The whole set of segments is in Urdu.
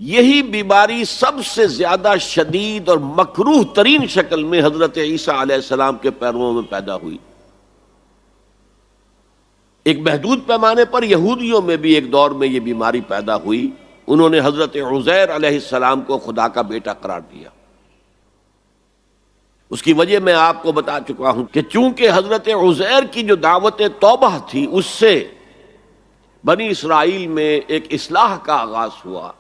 یہی بیماری سب سے زیادہ شدید اور مکروہ ترین شکل میں حضرت عیسیٰ علیہ السلام کے پیرووں میں پیدا ہوئی۔ ایک محدود پیمانے پر یہودیوں میں بھی ایک دور میں یہ بیماری پیدا ہوئی، انہوں نے حضرت عزیر علیہ السلام کو خدا کا بیٹا قرار دیا۔ اس کی وجہ میں آپ کو بتا چکا ہوں کہ چونکہ حضرت عزیر کی جو دعوت توبہ تھی اس سے بنی اسرائیل میں ایک اصلاح کا آغاز ہوا،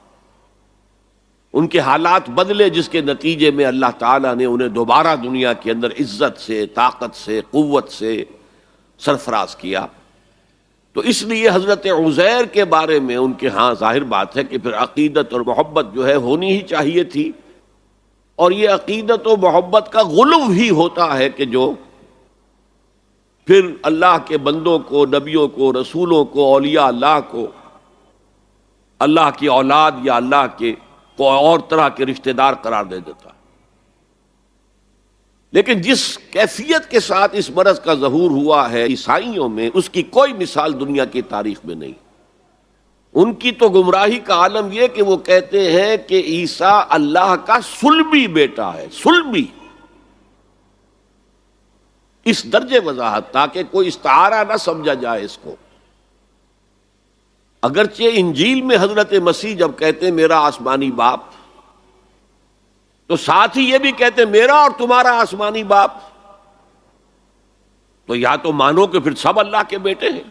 ان کے حالات بدلے، جس کے نتیجے میں اللہ تعالیٰ نے انہیں دوبارہ دنیا کے اندر عزت سے، طاقت سے، قوت سے سرفراز کیا۔ تو اس لیے حضرت عزیر کے بارے میں ان کے ہاں ظاہر بات ہے کہ پھر عقیدت اور محبت جو ہے ہونی ہی چاہیے تھی، اور یہ عقیدت و محبت کا غلو ہی ہوتا ہے کہ جو پھر اللہ کے بندوں کو، نبیوں کو، رسولوں کو، اولیاء اللہ کو اللہ کی اولاد یا اللہ کے کوئی اور طرح کے رشتہ دار قرار دے دیتا ہے۔ لیکن جس کیفیت کے ساتھ اس مرض کا ظہور ہوا ہے عیسائیوں میں، اس کی کوئی مثال دنیا کی تاریخ میں نہیں۔ ان کی تو گمراہی کا عالم یہ کہ وہ کہتے ہیں کہ عیسیٰ اللہ کا صلبی بیٹا ہے، صلبی، اس درجے وضاحت تاکہ کوئی استعارہ نہ سمجھا جائے اس کو۔ اگرچہ انجیل میں حضرت مسیح جب کہتے ہیں میرا آسمانی باپ، تو ساتھ ہی یہ بھی کہتے ہیں میرا اور تمہارا آسمانی باپ، تو یا تو مانو کہ پھر سب اللہ کے بیٹے ہیں۔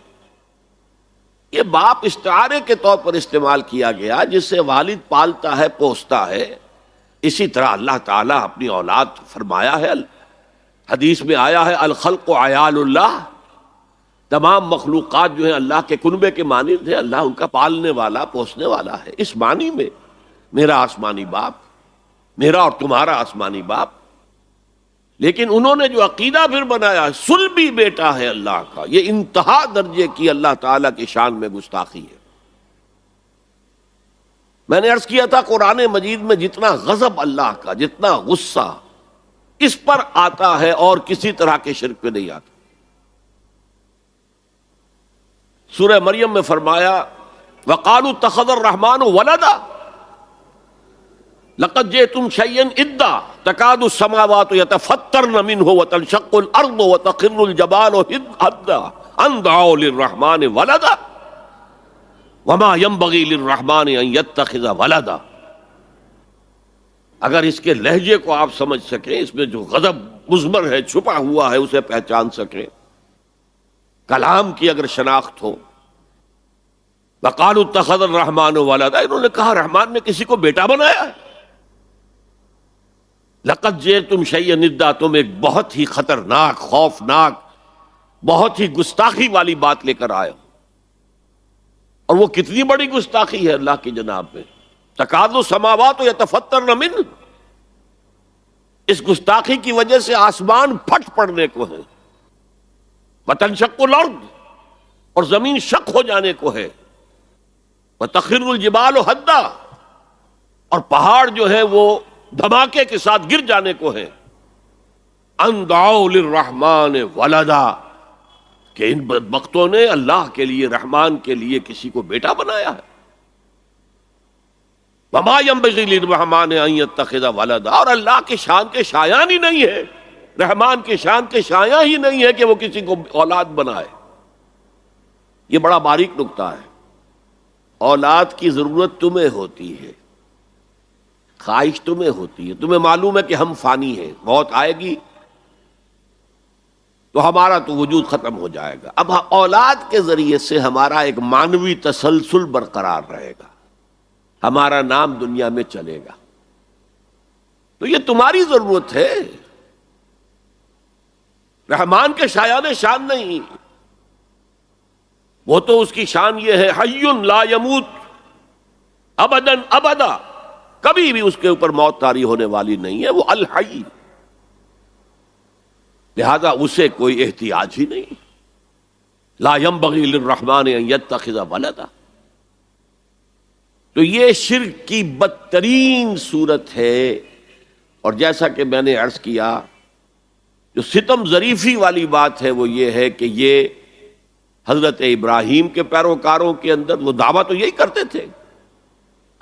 یہ باپ استعارے کے طور پر استعمال کیا گیا، جس سے والد پالتا ہے، پوستا ہے، اسی طرح اللہ تعالیٰ اپنی اولاد فرمایا ہے، حدیث میں آیا ہے الخلق عیال اللہ، تمام مخلوقات جو ہیں اللہ کے کنبے کے مانند ہیں، اللہ ان کا پالنے والا، پوسنے والا ہے۔ اس معنی میں میرا آسمانی باپ، میرا اور تمہارا آسمانی باپ۔ لیکن انہوں نے جو عقیدہ پھر بنایا صلبی بیٹا ہے اللہ کا، یہ انتہا درجے کی اللہ تعالیٰ کی شان میں گستاخی ہے۔ میں نے عرض کیا تھا قرآن مجید میں جتنا غضب اللہ کا، جتنا غصہ اس پر آتا ہے اور کسی طرح کے شرک پہ نہیں آتا۔ سورہ مریم میں فرمایا وَقَالُوا اتَّخَذَ الرَّحْمَنُ وَلَدًا لَقَدْ جِئْتُمْ شَيْئًا إِدًّا تَكَادُ السَّمَاوَاتُ يَتَفَطَّرْنَ مِنْهُ وَتَنشَقُّ الْأَرْضُ وَتَخِرُّ الْجِبَالُ هَدًّا أَن دَعَوْا لِلرَّحْمَنِ وَلَدًا وَمَا يَنبَغِي لِلرَّحْمَنِ أَن يَتَّخِذَ وَلَدًا۔ اگر اس کے لہجے کو آپ سمجھ سکیں، اس میں جو غضب مضمر ہے، چھپا ہوا ہے، اسے پہچان سکیں، کلام کی اگر شناخت ہو، وَقَالُوا اتَّخَذَ الرَّحْمَنُ وَلَدًا، انہوں نے کہا رحمان نے کسی کو بیٹا بنایا ہے۔ لَقَدْ جِئْتُمْ شَيْئًا إِدًّا، تم ایک بہت ہی خطرناک، خوفناک، بہت ہی گستاخی والی بات لے کر آئے ہو، اور وہ کتنی بڑی گستاخی ہے اللہ کی جناب میں۔ تَكَادُ السَّمَاوَاتُ يَتَفَطَّرْنَ مِنْهُ، اس گستاخی کی وجہ سے آسمان پھٹ پڑنے کو ہے، وَتَنشَقُّ الْأَرْضُ، اور زمین شق ہو جانے کو ہے، وَتَخِرُّ الْجِبَالُ هَدًّا، اور پہاڑ جو ہے وہ دھماکے کے ساتھ گر جانے کو ہے، أَن دَعَوْا لِلرَّحْمَنِ وَلَدًا، کہ ان بدبختوں نے اللہ کے لیے، رحمان کے لیے کسی کو بیٹا بنایا ہے۔ وَمَا يَنبَغِي لِلرَّحْمَنِ أَن يَتَّخِذَ وَلَدًا، اور اللہ کے شان کے شایان ہی نہیں ہے، رحمان کے شان کے شایان ہی نہیں ہے کہ وہ کسی کو اولاد بنائے۔ یہ بڑا باریک نکتہ ہے۔ اولاد کی ضرورت تمہیں ہوتی ہے، خواہش تمہیں ہوتی ہے، تمہیں معلوم ہے کہ ہم فانی ہیں، موت آئے گی تو ہمارا تو وجود ختم ہو جائے گا۔ اب اولاد کے ذریعے سے ہمارا ایک معنوی تسلسل برقرار رہے گا، ہمارا نام دنیا میں چلے گا، تو یہ تمہاری ضرورت ہے، رحمان کے شایان شان نہیں۔ وہ تو اس کی شان یہ ہے حی لا یموت ابدا ابدا، کبھی بھی اس کے اوپر موت طاری ہونے والی نہیں ہے، وہ الحی، لہذا اسے کوئی احتیاج ہی نہیں۔ لا ينبغی للرحمن ان یتخذ ولدا، تو یہ شرک کی بدترین صورت ہے۔ اور جیسا کہ میں نے عرض کیا، جو ستم ظریفی والی بات ہے وہ یہ ہے کہ یہ حضرت ابراہیم کے پیروکاروں کے اندر وہ دعویٰ تو یہی کرتے تھے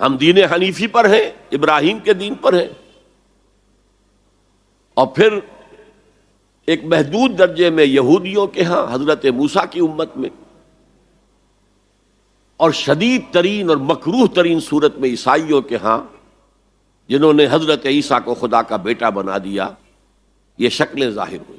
ہم دین حنیفی پر ہیں، ابراہیم کے دین پر ہیں، اور پھر ایک محدود درجے میں یہودیوں کے ہاں حضرت موسیٰ کی امت میں، اور شدید ترین اور مکروہ ترین صورت میں عیسائیوں کے ہاں، جنہوں نے حضرت عیسیٰ کو خدا کا بیٹا بنا دیا. یہ شکلیں ظاہر ہوئی.